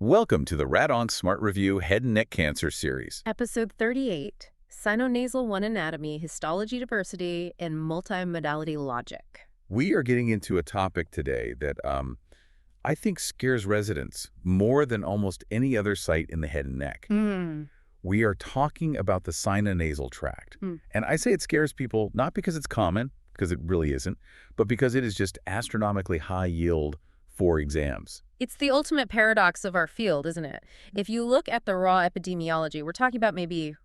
Welcome to the Rad-Onc Smart Review Head and Neck Cancer series. Episode 38, Sinonasal I Anatomy, Histology Diversity, and Multimodality Logic. We are getting into a topic today that I think scares residents more than almost any other site in the head and neck. We are talking about the sinonasal tract. And I say it scares people not because it's common, because it really isn't, but because it is just astronomically high yield for exams. It's the ultimate paradox of our field, isn't it? If you look at the raw epidemiology, we're talking about maybe,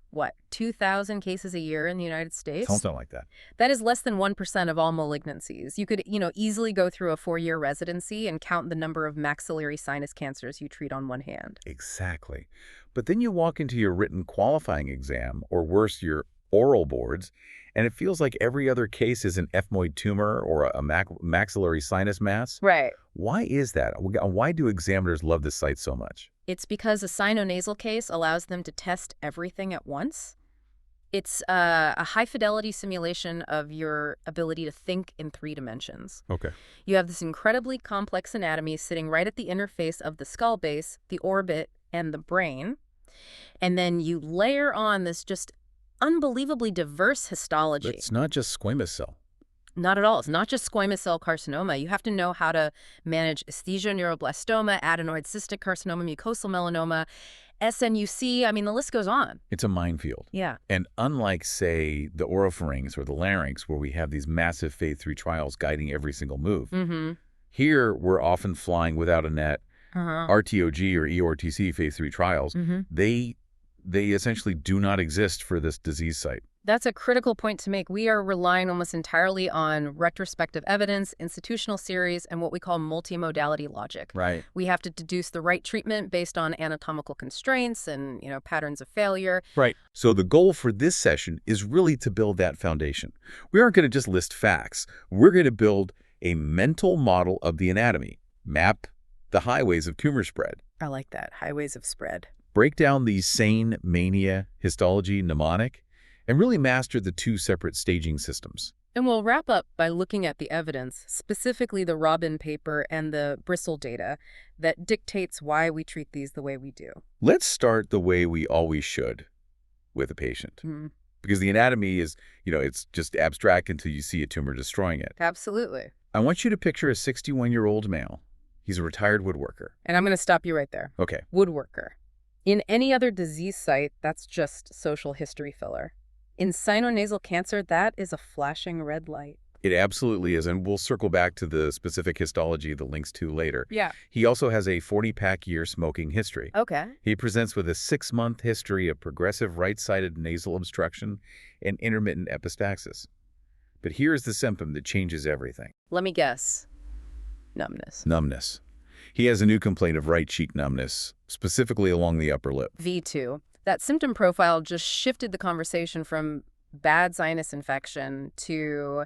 2,000 cases a year in the United States? Something like that. That is less than 1% of all malignancies. You could, easily go through a 4-year residency and count the number of maxillary sinus cancers you treat on one hand. Exactly. But then you walk into your written qualifying exam, or worse, your oral boards, and it feels like every other case is an ethmoid tumor or a maxillary sinus mass. Right. Why is that? Why do examiners love this site so much? It's because a sinonasal case allows them to test everything at once. It's a high-fidelity simulation of your ability to think in 3 dimensions. Okay. You have this incredibly complex anatomy sitting right at the interface of the skull base, the orbit, and the brain. And then you layer on this just unbelievably diverse histology. It's not just squamous cell. Not at all. It's not just squamous cell carcinoma. You have to know how to manage esthesioneuroblastoma, adenoid cystic carcinoma, mucosal melanoma, SNUC. I mean, the list goes on. It's a minefield. Yeah. And unlike, say, the oropharynx or the larynx, where we have these massive phase 3 trials guiding every single move, here we're often flying without a net. RTOG or EORTC phase 3 trials, they essentially do not exist for this disease site. That's a critical point to make. We are relying almost entirely on retrospective evidence, institutional series, and what we call multimodality logic. Right. We have to deduce the right treatment based on anatomical constraints and, patterns of failure. Right. So the goal for this session is really to build that foundation. We aren't going to just list facts. We're going to build a mental model of the anatomy, map the highways of tumor spread. I like that. Highways of spread. Break down these sane, mania, histology, mnemonic, and really master the 2 separate staging systems. And we'll wrap up by looking at the evidence, specifically the Robin paper and the Bristol data, that dictates why we treat these the way we do. Let's start the way we always should with a patient. Because the anatomy is, it's just abstract until you see a tumor destroying it. Absolutely. I want you to picture a 61-year-old male. He's a retired woodworker. And I'm going to stop you right there. Okay. Woodworker. In any other disease site, that's just social history filler. In sinonasal cancer, that is a flashing red light. It absolutely is, and we'll circle back to the specific histology the links to later. Yeah. He also has a 40-pack year smoking history. Okay. He presents with a 6-month history of progressive right-sided nasal obstruction and intermittent epistaxis. But here's the symptom that changes everything. Let me guess. Numbness. Numbness. He has a new complaint of right cheek numbness, specifically along the upper lip. V2. That symptom profile just shifted the conversation from bad sinus infection to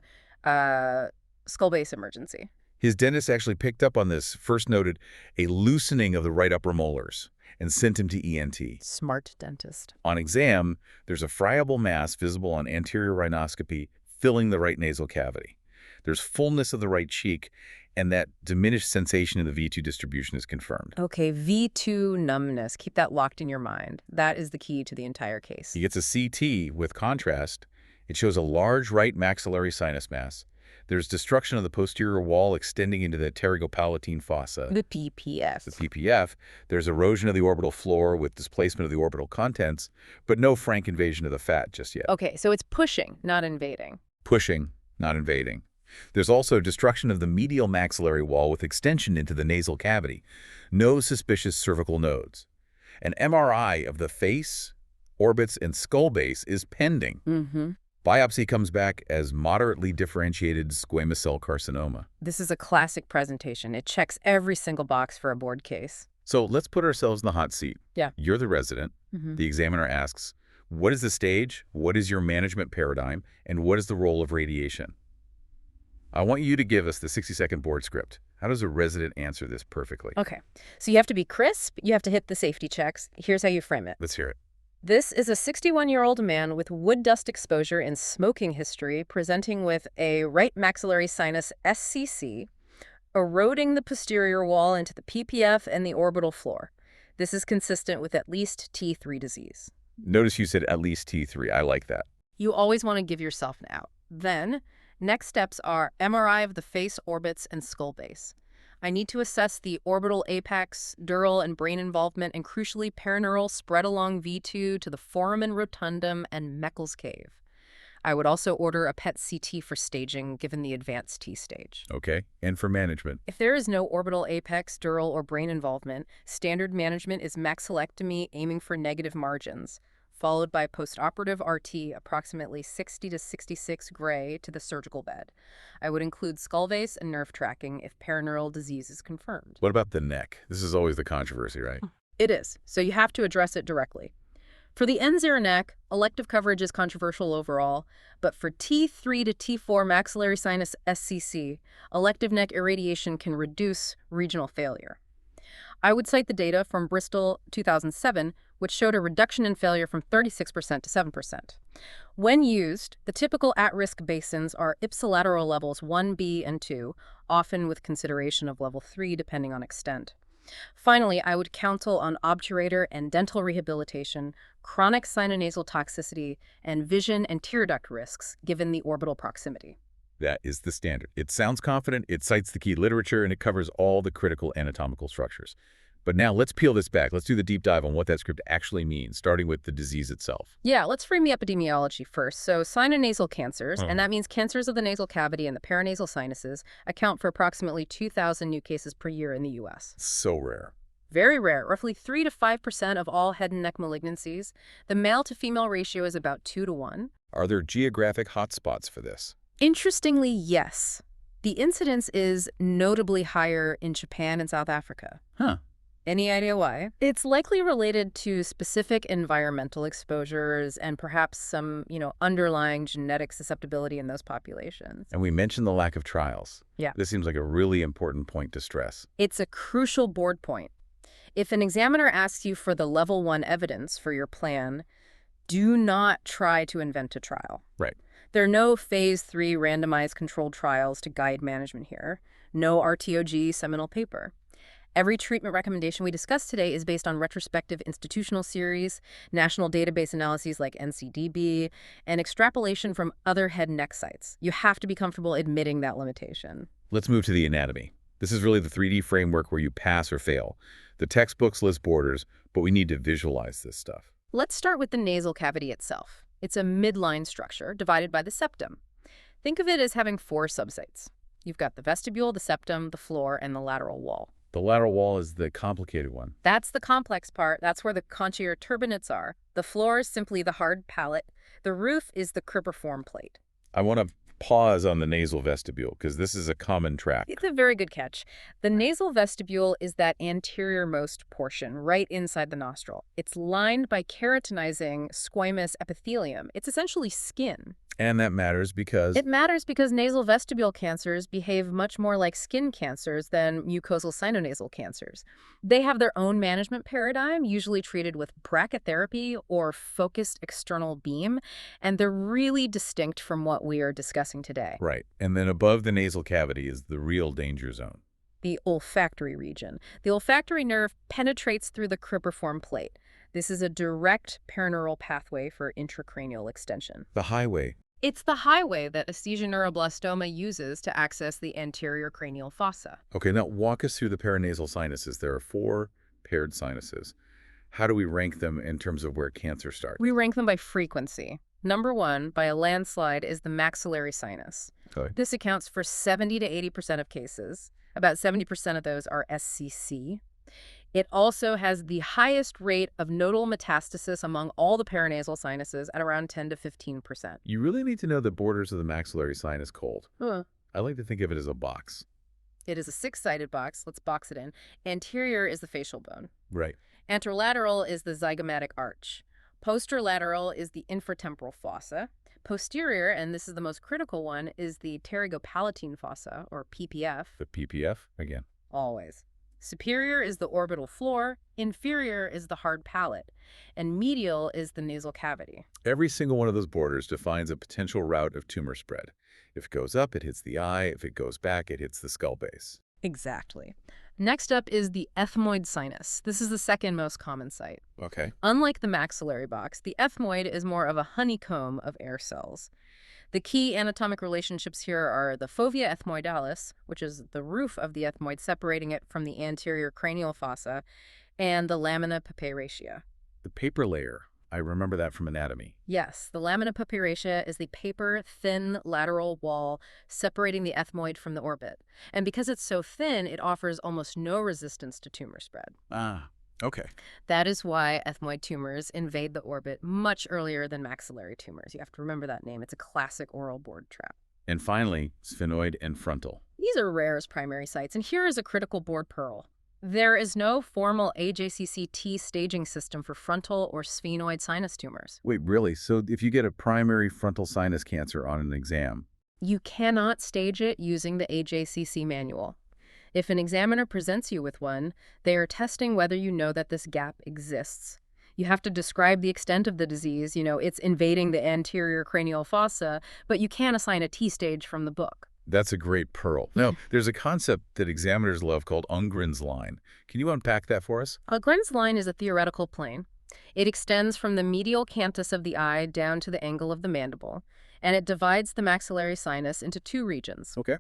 skull base emergency. His dentist actually picked up on this, first noted a loosening of the right upper molars, and sent him to ENT. Smart dentist. On exam, there's a friable mass visible on anterior rhinoscopy filling the right nasal cavity. There's fullness of the right cheek, and that diminished sensation in the V2 distribution is confirmed. Okay, V2 numbness. Keep that locked in your mind. That is the key to the entire case. He gets a CT with contrast. It shows a large right maxillary sinus mass. There's destruction of the posterior wall extending into the pterygopalatine fossa. The PPF. The PPF. There's erosion of the orbital floor with displacement of the orbital contents, but no frank invasion of the fat just yet. Okay, so it's pushing, not invading. Pushing, not invading. There's also destruction of the medial maxillary wall with extension into the nasal cavity. No suspicious cervical nodes. An MRI of the face, orbits, and skull base is pending. Biopsy comes back as moderately differentiated squamous cell carcinoma. This is a classic presentation. It checks every single box for a board case. So let's put ourselves in the hot seat. Yeah. You're the resident. The examiner asks, what is the stage? What is your management paradigm? And what is the role of radiation? I want you to give us the 60-second board script. How does a resident answer this perfectly? Okay, so you have to be crisp. You have to hit the safety checks. Here's how you frame it. Let's hear it. This is a 61-year-old man with wood dust exposure and smoking history presenting with a right maxillary sinus SCC, eroding the posterior wall into the PPF and the orbital floor. This is consistent with at least T3 disease. Notice you said at least T3. I like that. You always want to give yourself an out. Then, next steps are MRI of the face orbits and skull base. I need to assess the orbital apex, dural and brain involvement, and crucially perineural spread along V2 to the foramen rotundum and Meckel's cave. I would also order a PET CT for staging given the advanced T stage. Okay, and for management? If there is no orbital apex, dural, or brain involvement, standard management is maxillectomy aiming for negative margins, followed by postoperative RT approximately 60 to 66 gray to the surgical bed. I would include skull base and nerve tracking if perineural disease is confirmed. What about the neck? This is always the controversy, right? It is, so you have to address it directly. For the N0 neck, elective coverage is controversial overall, but for T3 to T4 maxillary sinus SCC, elective neck irradiation can reduce regional failure. I would cite the data from Bristol 2007, which showed a reduction in failure from 36% to 7%. When used, the typical at-risk basins are ipsilateral levels 1B and 2, often with consideration of level 3 depending on extent. Finally, I would counsel on obturator and dental rehabilitation, chronic sinonasal toxicity, and vision and tear duct risks given the orbital proximity. That is the standard. It sounds confident, it cites the key literature, and it covers all the critical anatomical structures. But now let's peel this back. Let's do the deep dive on what that script actually means, starting with the disease itself. Yeah, let's frame the epidemiology first. So sinonasal cancers, and that means cancers of the nasal cavity and the paranasal sinuses, account for approximately 2,000 new cases per year in the U.S. So rare. Very rare, roughly 3 to 5% of all head and neck malignancies. The male-to-female ratio is about 2 to 1. Are there geographic hotspots for this? Interestingly, yes. The incidence is notably higher in Japan and South Africa. Huh. Any idea why? It's likely related to specific environmental exposures and perhaps some, underlying genetic susceptibility in those populations. And we mentioned the lack of trials. Yeah. This seems like a really important point to stress. It's a crucial board point. If an examiner asks you for the level 1 evidence for your plan, do not try to invent a trial. Right. There are no phase 3 randomized controlled trials to guide management here. No RTOG seminal paper. Every treatment recommendation we discussed today is based on retrospective institutional series, national database analyses like NCDB, and extrapolation from other head and neck sites. You have to be comfortable admitting that limitation. Let's move to the anatomy. This is really the 3D framework where you pass or fail. The textbooks list borders, but we need to visualize this stuff. Let's start with the nasal cavity itself. It's a midline structure divided by the septum. Think of it as having 4 subsites. You've got the vestibule, the septum, the floor, and the lateral wall. The lateral wall is the complicated one. That's the complex part. That's where the conchier turbinates are. The floor is simply the hard palate. The roof is the cribriform plate. I want to pause on the nasal vestibule because this is a common track. It's a very good catch. The nasal vestibule is that anterior-most portion right inside the nostril. It's lined by keratinizing squamous epithelium. It's essentially skin. And that matters because... It matters because nasal vestibule cancers behave much more like skin cancers than mucosal sinonasal cancers. They have their own management paradigm, usually treated with brachytherapy or focused external beam, and they're really distinct from what we are discussing today. Right. And then above the nasal cavity is the real danger zone. The olfactory region. The olfactory nerve penetrates through the cribriform plate. This is a direct perineural pathway for intracranial extension. The highway. It's the highway that esthesioneuroblastoma uses to access the anterior cranial fossa. Okay, now walk us through the paranasal sinuses. There are 4 paired sinuses. How do we rank them in terms of where cancer starts? We rank them by frequency. Number 1, by a landslide, is the maxillary sinus. Okay. This accounts for 70 to 80% of cases. About 70% of those are SCC. It also has the highest rate of nodal metastasis among all the paranasal sinuses at around 10 to 15%. You really need to know the borders of the maxillary sinus cold. Huh. I like to think of it as a box. It is a 6-sided box. Let's box it in. Anterior is the facial bone. Right. Anterolateral is the zygomatic arch. Posterolateral is the infratemporal fossa. Posterior, and this is the most critical one, is the pterygopalatine fossa, or PPF. The PPF, again. Always. Superior is the orbital floor, inferior is the hard palate, and medial is the nasal cavity. Every single one of those borders defines a potential route of tumor spread. If it goes up, it hits the eye. If it goes back, it hits the skull base. Exactly. Next up is the ethmoid sinus. This is the second most common site. Okay. Unlike the maxillary box, the ethmoid is more of a honeycomb of air cells. The key anatomic relationships here are the fovea ethmoidalis, which is the roof of the ethmoid separating it from the anterior cranial fossa, and the lamina papyracea. The paper layer. I remember that from anatomy. Yes, the lamina papyracea is the paper, thin lateral wall separating the ethmoid from the orbit. And because it's so thin, it offers almost no resistance to tumor spread. Ah, okay. That is why ethmoid tumors invade the orbit much earlier than maxillary tumors. You have to remember that name. It's a classic oral board trap. And finally, sphenoid and frontal. These are rare as primary sites, and here is a critical board pearl. There is no formal AJCC-T staging system for frontal or sphenoid sinus tumors. Wait, really? So if you get a primary frontal sinus cancer on an exam, You cannot stage it using the AJCC manual. If an examiner presents you with one, they are testing whether you know that this gap exists. You have to describe the extent of the disease, it's invading the anterior cranial fossa, but you can't assign a T stage from the book. that's a great pearl. Now, there's a concept that examiners love called Ungren's line. Can you unpack that for us? Gren's line is a theoretical plane. It extends from the medial canthus of the eye down to the angle of the mandible, and it divides the maxillary sinus into two regions. Okay.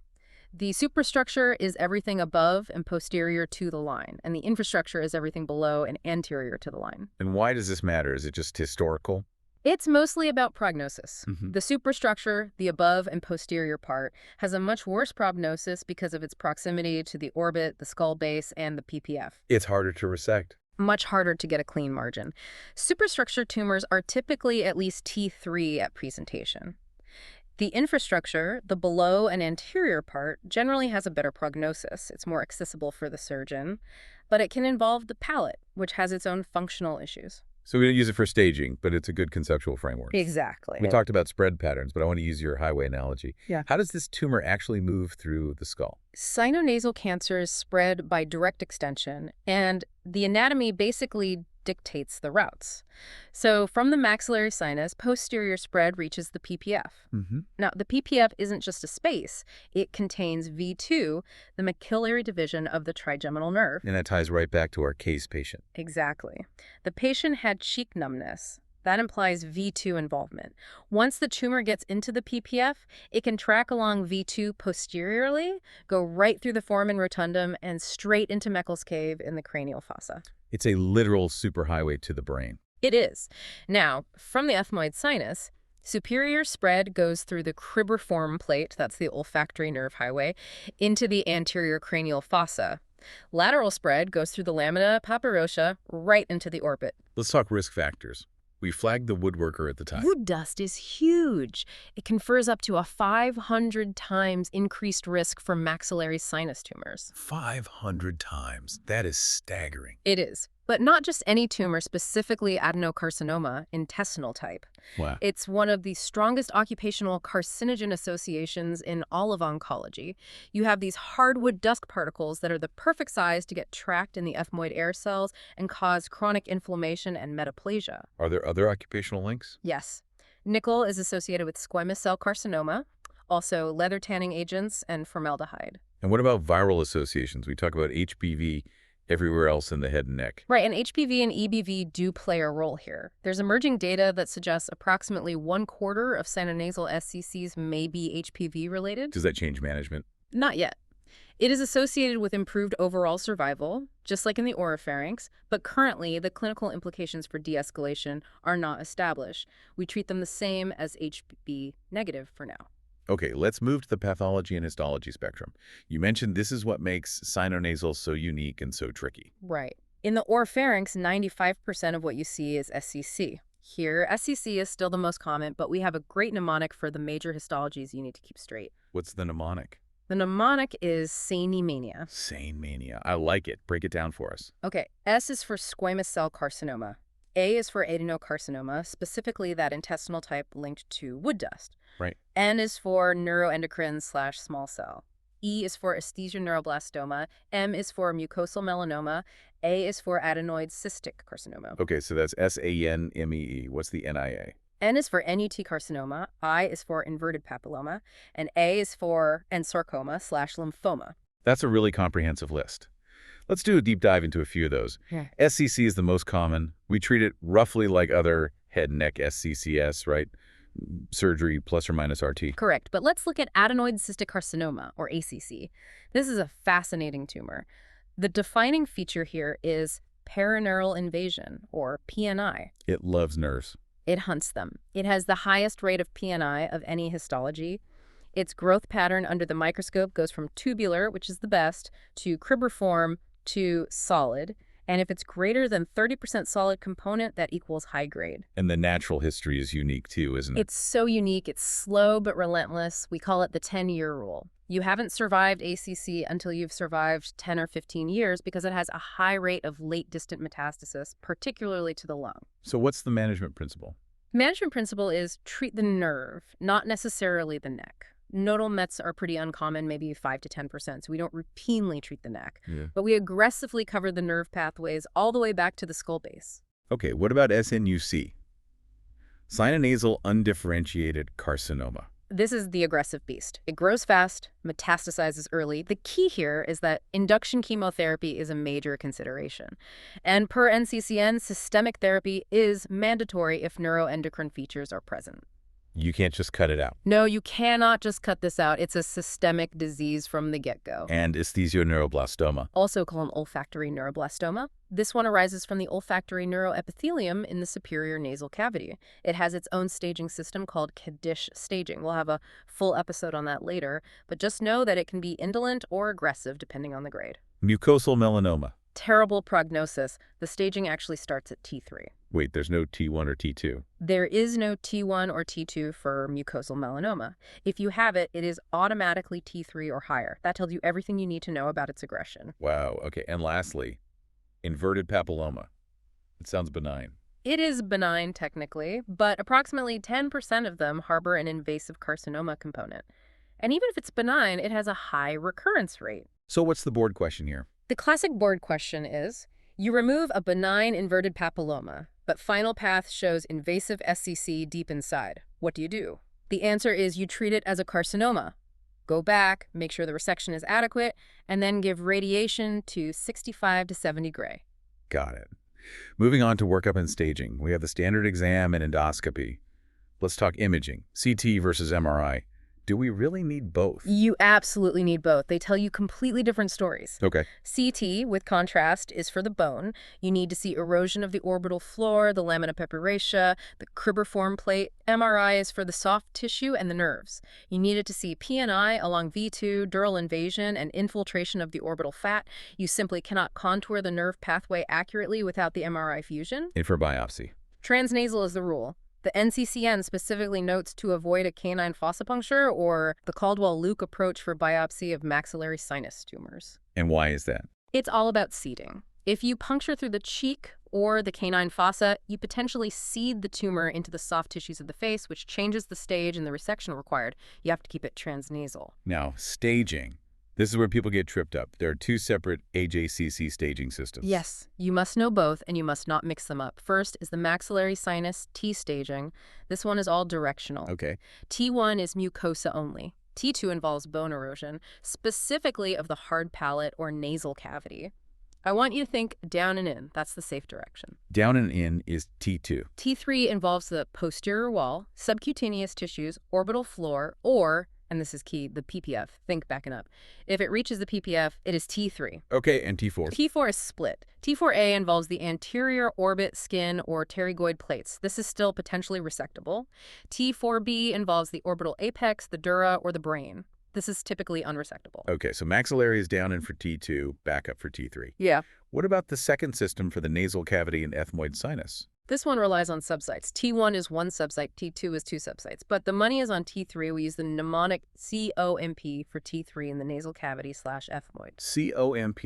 The superstructure is everything above and posterior to the line, and the infrastructure is everything below and anterior to the line. And why does this matter? Is it just historical? It's mostly about prognosis. Mhm. The superstructure, the above and posterior part, has a much worse prognosis because of its proximity to the orbit, the skull base, and the PPF. It's harder to resect. Much harder to get a clean margin. Superstructure tumors are typically at least T3 at presentation. The infrastructure, the below and anterior part, generally has a better prognosis. It's more accessible for the surgeon, but it can involve the palate, which has its own functional issues. So we don't use it for staging, but it's a good conceptual framework. Exactly. We talked about spread patterns, but I want to use your highway analogy. Yeah. How does this tumor actually move through the skull? Sinonasal cancers spread by direct extension, and the anatomy basically dictates the routes. So from the maxillary sinus, posterior spread reaches the PPF. Mm-hmm. Now, the PPF isn't just a space. It contains V2, the maxillary division of the trigeminal nerve. And that ties right back to our case patient. Exactly. The patient had cheek numbness. That implies V2 involvement. Once the tumor gets into the PPF, it can track along V2 posteriorly, go right through the foramen rotundum, and straight into Meckel's cave in the cranial fossa. It's a literal superhighway to the brain. It is. Now, from the ethmoid sinus, superior spread goes through the cribriform plate, that's the olfactory nerve highway, into the anterior cranial fossa. Lateral spread goes through the lamina papyracea right into the orbit. Let's talk risk factors. We flagged the woodworker at the time. Wood dust is huge. It confers up to a 500 times increased risk for maxillary sinus tumors. 500 times. That is staggering. It is. But not just any tumor, specifically adenocarcinoma, intestinal type. Wow. It's one of the strongest occupational carcinogen associations in all of oncology. You have these hardwood dust particles that are the perfect size to get trapped in the ethmoid air cells and cause chronic inflammation and metaplasia. Are there other occupational links? Yes. Nickel is associated with squamous cell carcinoma, also leather tanning agents, and formaldehyde. And what about viral associations? We talk about HPV everywhere else in the head and neck. Right, and HPV and EBV do play a role here. There's emerging data that suggests approximately 1/4 of sinonasal SCCs may be HPV-related. Does that change management? Not yet. It is associated with improved overall survival, just like in the oropharynx, but currently the clinical implications for de-escalation are not established. We treat them the same as HPV negative for now. Okay, let's move to the pathology and histology spectrum. You mentioned this is what makes sinonasal so unique and so tricky. Right. In the oropharynx, 95% of what you see is SCC. Here, SCC is still the most common, but we have a great mnemonic for the major histologies you need to keep straight. What's the mnemonic? The mnemonic is sane mania. Sane mania. I like it. Break it down for us. Okay, S is for squamous cell carcinoma. A is for adenocarcinoma, specifically that intestinal type linked to wood dust. Right. N is for neuroendocrine/small cell. E is for esthesioneuroblastoma. M is for mucosal melanoma. A is for adenoid cystic carcinoma. Okay, so that's SANMEE. What's the NIA? N is for NUT carcinoma. I is for inverted papilloma. And A is for sarcoma/lymphoma. That's a really comprehensive list. Let's do a deep dive into a few of those. Yeah. SCC is the most common. We treat it roughly like other head and neck SCCS, right? Surgery plus or minus RT. Correct, but let's look at adenoid cystic carcinoma, or ACC. This is a fascinating tumor. The defining feature here is perineural invasion, or PNI. It loves nerves. It hunts them. It has the highest rate of PNI of any histology. Its growth pattern under the microscope goes from tubular, which is the best, to cribriform, to solid. And if it's greater than 30% solid component, that equals high grade. And the natural history is unique too, isn't it? It's so unique. It's slow but relentless. We call it the 10-year rule. You haven't survived ACC until you've survived 10 or 15 years because it has a high rate of late distant metastasis, particularly to the lung. So what's the management principle? Management principle is treat the nerve, not necessarily the neck. Nodal mets are pretty uncommon, maybe 5 to 10%, so we don't routinely treat the neck. Yeah. But we aggressively cover the nerve pathways all the way back to the skull base. Okay, what about SNUC? Sinonasal undifferentiated carcinoma. This is the aggressive beast. It grows fast, metastasizes early. The key here is that induction chemotherapy is a major consideration. And per NCCN, systemic therapy is mandatory if neuroendocrine features are present. You can't just cut it out. No, you cannot just cut this out. It's a systemic disease from the get-go. And esthesioneuroblastoma. Also called olfactory neuroblastoma. This one arises from the olfactory neuroepithelium in the superior nasal cavity. It has its own staging system called Kaddish staging. We'll have a full episode on that later, but just know that it can be indolent or aggressive depending on the grade. Mucosal melanoma. Terrible prognosis. The staging actually starts at T3. Wait, there's no T1 or T2? There is no T1 or T2 for mucosal melanoma. If you have it, it is automatically T3 or higher. That tells you everything you need to know about its aggression. Wow, okay. And lastly, inverted papilloma. It sounds benign. It is benign technically, but approximately 10% of them harbor an invasive carcinoma component. And even if it's benign, it has a high recurrence rate. So what's the board question here? The classic board question is, you remove a benign inverted papilloma, but final path shows invasive SCC deep inside. What do? The answer is you treat it as a carcinoma. Go back, make sure the resection is adequate, and then give radiation to 65 to 70 gray. Got it. Moving on to workup and staging, we have the standard exam and endoscopy. Let's talk imaging, CT versus MRI. Do we really need both? You absolutely need both. They tell you completely different stories. Okay. CT, with contrast, is for the bone. You need to see erosion of the orbital floor, the lamina papyracea, the cribriform plate. MRI is for the soft tissue and the nerves. You needed to see PNI along V2, dural invasion, and infiltration of the orbital fat. You simply cannot contour the nerve pathway accurately without the MRI fusion. And for biopsy? Transnasal is the rule. The NCCN specifically notes to avoid a canine fossa puncture or the Caldwell-Luke approach for biopsy of maxillary sinus tumors. And why is that? It's all about seeding. If you puncture through the cheek or the canine fossa, you potentially seed the tumor into the soft tissues of the face, which changes the stage and the resection required. You have to keep it transnasal. Now, staging. This is where people get tripped up. There are two separate AJCC staging systems. Yes, you must know both, and you must not mix them up. First is the maxillary sinus T staging. This one is all directional. Okay. T1 is mucosa only. T2 involves bone erosion, specifically of the hard palate or nasal cavity. I want you to think down and in. That's the safe direction. Down and in is T2. T3 involves the posterior wall, subcutaneous tissues, orbital floor, or, and this is key, the PPF. Think backing up. If it reaches the PPF, it is T3. Okay, and T4? T4 is split. T4A involves the anterior orbit, skin, or pterygoid plates. This is still potentially resectable. T4B involves the orbital apex, the dura, or the brain. This is typically unresectable. Okay, so maxillary is down in for T2, back up for T3. Yeah. What about the second system for the nasal cavity and ethmoid sinus? This one relies on subsites. T1 is one subsite, T2 is two subsites. But the money is on T3. We use the mnemonic COMP for T3 in the nasal cavity / ethmoid. COMP.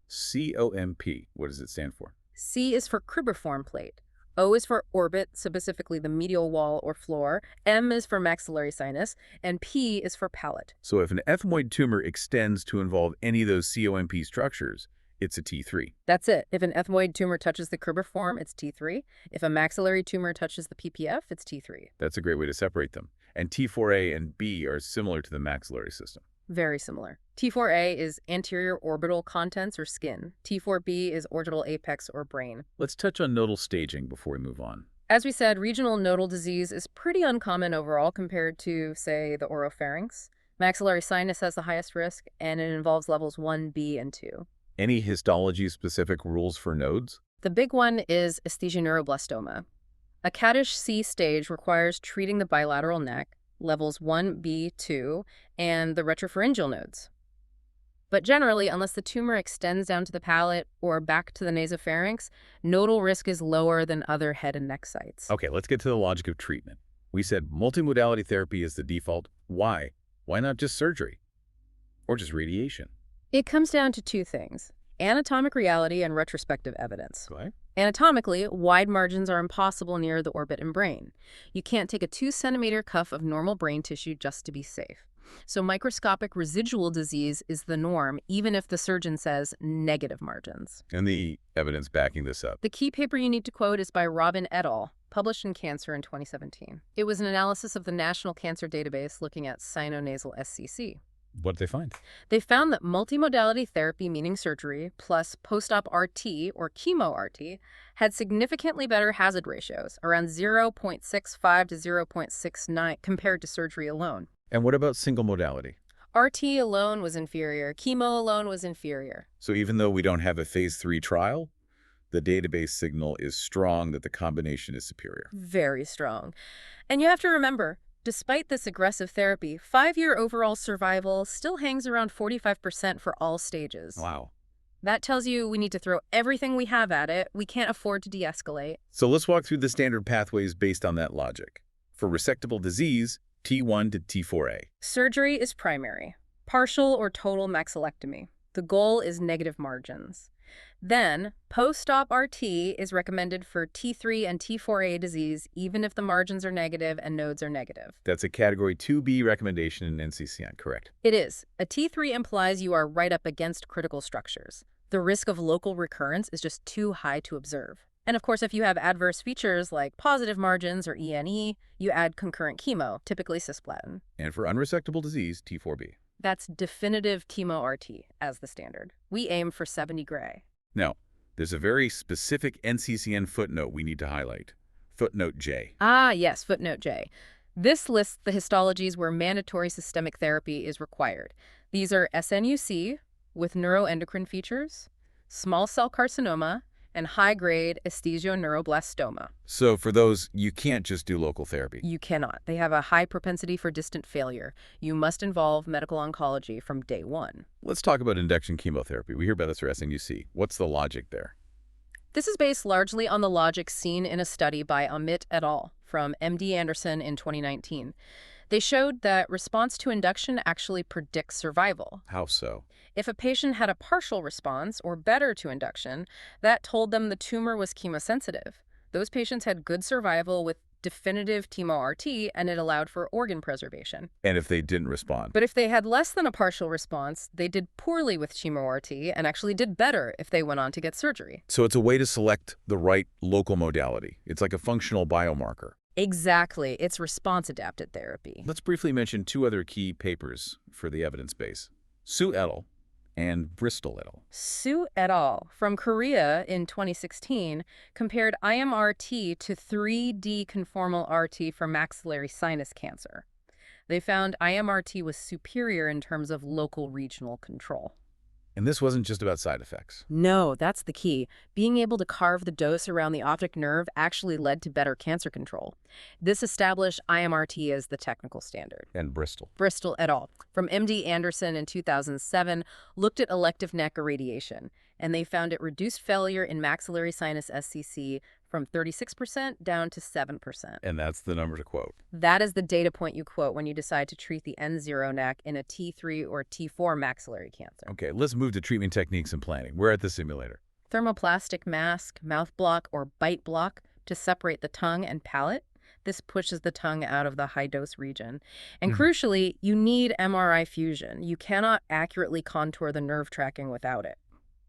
COMP. What does it stand for? C is for cribriform plate. O is for orbit, specifically the medial wall or floor. M is for maxillary sinus. And P is for palate. So if an ethmoid tumor extends to involve any of those COMP structures, it's a T3. That's it. If an ethmoid tumor touches the cribriform, it's T3. If a maxillary tumor touches the PPF, it's T3. That's a great way to separate them. And T4A and B are similar to the maxillary system. Very similar. T4A is anterior orbital contents or skin. T4B is orbital apex or brain. Let's touch on nodal staging before we move on. As we said, regional nodal disease is pretty uncommon overall compared to, say, the oropharynx. Maxillary sinus has the highest risk, and it involves levels 1, B, and 2. Any histology-specific rules for nodes? The big one is esthesioneuroblastoma. A caddish C stage requires treating the bilateral neck, levels 1, B, 2, and the retropharyngeal nodes. But generally, unless the tumor extends down to the palate or back to the nasopharynx, nodal risk is lower than other head and neck sites. Okay, let's get to the logic of treatment. We said multimodality therapy is the default. Why? Why not just surgery? Or just radiation? It comes down to two things: anatomic reality and retrospective evidence. Okay. Anatomically, wide margins are impossible near the orbit and brain. You can't take a 2-centimeter cuff of normal brain tissue just to be safe. So microscopic residual disease is the norm, even if the surgeon says negative margins. And the evidence backing this up. The key paper you need to quote is by Robin et al., published in Cancer in 2017. It was an analysis of the National Cancer Database looking at Sinonasal SCC. What did they find? They found that multimodality therapy, meaning surgery, plus post-op RT or chemo-RT, had significantly better hazard ratios, around 0.65 to 0.69 compared to surgery alone. And what about single modality? RT alone was inferior. Chemo alone was inferior. So even though we don't have a phase 3 trial, the database signal is strong that the combination is superior. Very strong. And you have to remember, despite this aggressive therapy, 5-year overall survival still hangs around 45% for all stages. Wow. That tells you we need to throw everything we have at it. We can't afford to de-escalate. So let's walk through the standard pathways based on that logic. For resectable disease, T1 to T4A. Surgery is primary. Partial or total maxillectomy. The goal is negative margins. Then, post-op RT is recommended for T3 and T4A disease, even if the margins are negative and nodes are negative. That's a Category 2B recommendation in NCCN, correct? It is. A T3 implies you are right up against critical structures. The risk of local recurrence is just too high to observe. And of course, if you have adverse features like positive margins or ENE, you add concurrent chemo, typically cisplatin. And for unresectable disease, T4B. That's definitive chemo-RT as the standard. We aim for 70 gray. Now, there's a very specific NCCN footnote we need to highlight. Footnote J. Ah, yes, footnote J. This lists the histologies where mandatory systemic therapy is required. These are SNUC with neuroendocrine features, small cell carcinoma, and high-grade esthesioneuroblastoma. So for those, you can't just do local therapy. You cannot. They have a high propensity for distant failure. You must involve medical oncology from day one. Let's talk about induction chemotherapy. We hear about this for SNUC. What's the logic there? This is based largely on the logic seen in a study by Amit et al. From MD Anderson in 2019. They showed that response to induction actually predicts survival. How so? If a patient had a partial response or better to induction, that told them the tumor was chemosensitive. Those patients had good survival with definitive chemo-RT, and it allowed for organ preservation. And if they didn't respond? But if they had less than a partial response, they did poorly with chemo-RT and actually did better if they went on to get surgery. So it's a way to select the right local modality. It's like a functional biomarker. Exactly. It's response-adapted therapy. Let's briefly mention two other key papers for the evidence base. Su et al. And Bristol et al. Su et al. From Korea in 2016 compared IMRT to 3D conformal RT for maxillary sinus cancer. They found IMRT was superior in terms of local regional control. And this wasn't just about side effects. No, that's the key. Being able to carve the dose around the optic nerve actually led to better cancer control. This established IMRT as the technical standard. And Bristol. Bristol et al. From MD Anderson in 2007 looked at elective neck irradiation, and they found it reduced failure in maxillary sinus SCC from 36% down to 7%. And that's the number to quote. That is the data point you quote when you decide to treat the N0 neck in a T3 or T4 maxillary cancer. Okay, let's move to treatment techniques and planning. We're at the simulator. Thermoplastic mask, mouth block, or bite block to separate the tongue and palate. This pushes the tongue out of the high-dose region. And crucially, you need MRI fusion. You cannot accurately contour the nerve tracking without it.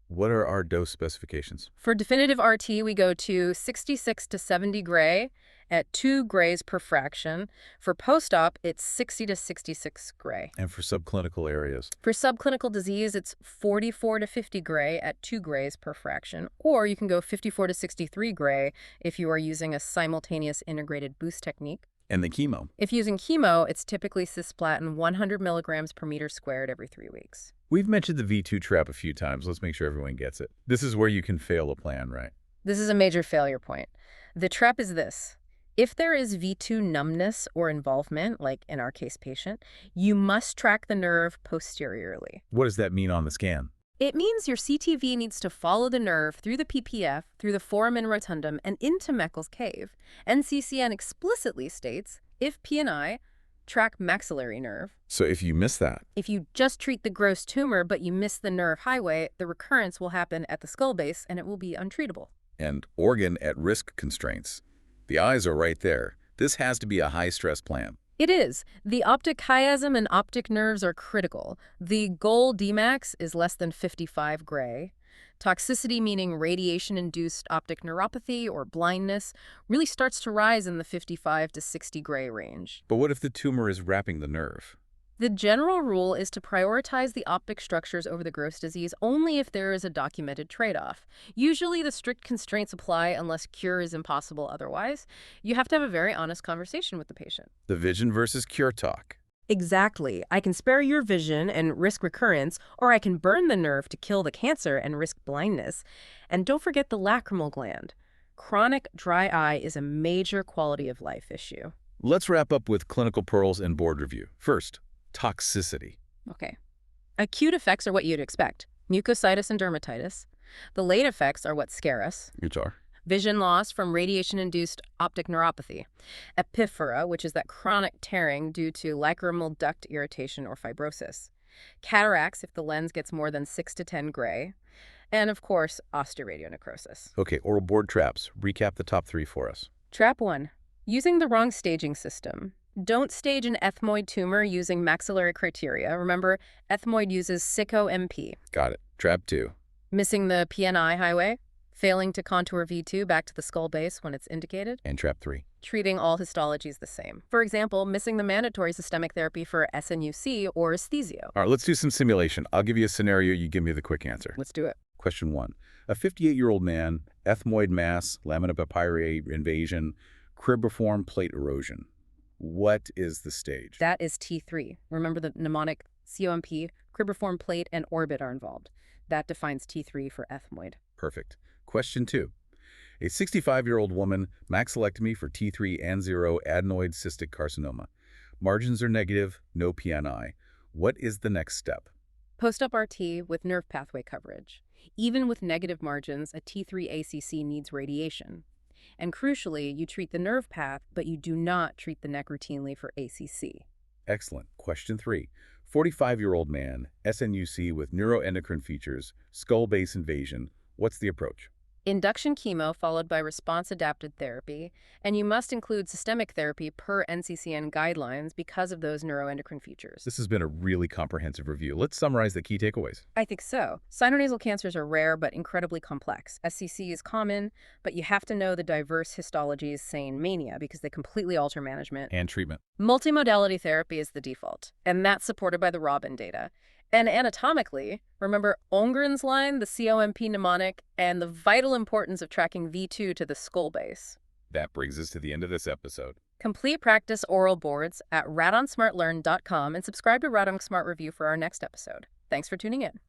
What are our dose specifications? For definitive RT, we go to 66 to 70 gray, at 2 grays per fraction. For post-op, it's 60 to 66 gray. And for subclinical areas? For subclinical disease, it's 44 to 50 gray at 2 grays per fraction, or you can go 54 to 63 gray if you are using a simultaneous integrated boost technique. And the chemo? If using chemo, it's typically cisplatin 100 milligrams per meter squared every 3 weeks. We've mentioned the V2 trap a few times. Let's make sure everyone gets it. This is where you can fail a plan, right? This is a major failure point. The trap is this. If there is V2 numbness or involvement, like in our case patient, you must track the nerve posteriorly. What does that mean on the scan? It means your CTV needs to follow the nerve through the PPF, through the foramen rotundum, and into Meckel's cave. NCCN explicitly states, if P&I, track maxillary nerve. So if you miss that? If you just treat the gross tumor but you miss the nerve highway, the recurrence will happen at the skull base and it will be untreatable. And organ at risk constraints. The eyes are right there. This has to be a high-stress plan. It is. The optic chiasm and optic nerves are critical. The goal Dmax is less than 55 gray. Toxicity, meaning radiation-induced optic neuropathy or blindness, really starts to rise in the 55 to 60 gray range. But what if the tumor is wrapping the nerve? The general rule is to prioritize the optic structures over the gross disease only if there is a documented trade-off. Usually the strict constraints apply unless cure is impossible otherwise. You have to have a very honest conversation with the patient. The vision versus cure talk. Exactly. I can spare your vision and risk recurrence, or I can burn the nerve to kill the cancer and risk blindness. And don't forget the lacrimal gland. Chronic dry eye is a major quality of life issue. Let's wrap up with clinical pearls and board review. First, toxicity. Okay. Acute effects are what you'd expect. Mucositis and dermatitis. The late effects are what scare us. Which are? Vision loss from radiation-induced optic neuropathy. Epiphora, which is that chronic tearing due to lacrimal duct irritation or fibrosis. Cataracts if the lens gets more than 6 to 10 gray. And, of course, osteoradionecrosis. Okay, oral board traps. Recap the top 3 for us. Trap 1. Using the wrong staging system. Don't stage an ethmoid tumor using maxillary criteria. Remember, ethmoid uses SICO-MP. Got it. Trap 2. Missing the PNI highway. Failing to contour V2 back to the skull base when it's indicated. And trap 3. Treating all histologies the same. For example, missing the mandatory systemic therapy for SNUC or esthesio. All right, let's do some simulation. I'll give you a scenario. You give me the quick answer. Let's do it. Question 1. A 58-year-old man, ethmoid mass, lamina papyri invasion, cribriform plate erosion. What is the stage? That is T3. Remember the mnemonic COMP, cribriform plate, and orbit are involved. That defines T3 for ethmoid. Perfect. Question 2. A 65-year-old woman, maxillectomy for T3 and 0 adenoid cystic carcinoma. Margins are negative, no PNI. What is the next step? Post-op RT with nerve pathway coverage. Even with negative margins, a T3 ACC needs radiation. And crucially, you treat the nerve path, but you do not treat the neck routinely for ACC. Excellent. Question 3. 45-year-old man, SNUC with neuroendocrine features, skull base invasion. What's the approach? Induction chemo followed by response-adapted therapy, and you must include systemic therapy per NCCN guidelines because of those neuroendocrine features. This has been a really comprehensive review. Let's summarize the key takeaways. I think so. Sinonasal cancers are rare but incredibly complex. SCC is common, but you have to know the diverse histologies, saying mania, because they completely alter management. And treatment. Multimodality therapy is the default, and that's supported by the Robin data. And anatomically, remember Ongren's line, the COMP mnemonic, and the vital importance of tracking V2 to the skull base. That brings us to the end of this episode. Complete practice oral boards at radonsmartlearn.com and subscribe to Radon Smart Review for our next episode. Thanks for tuning in.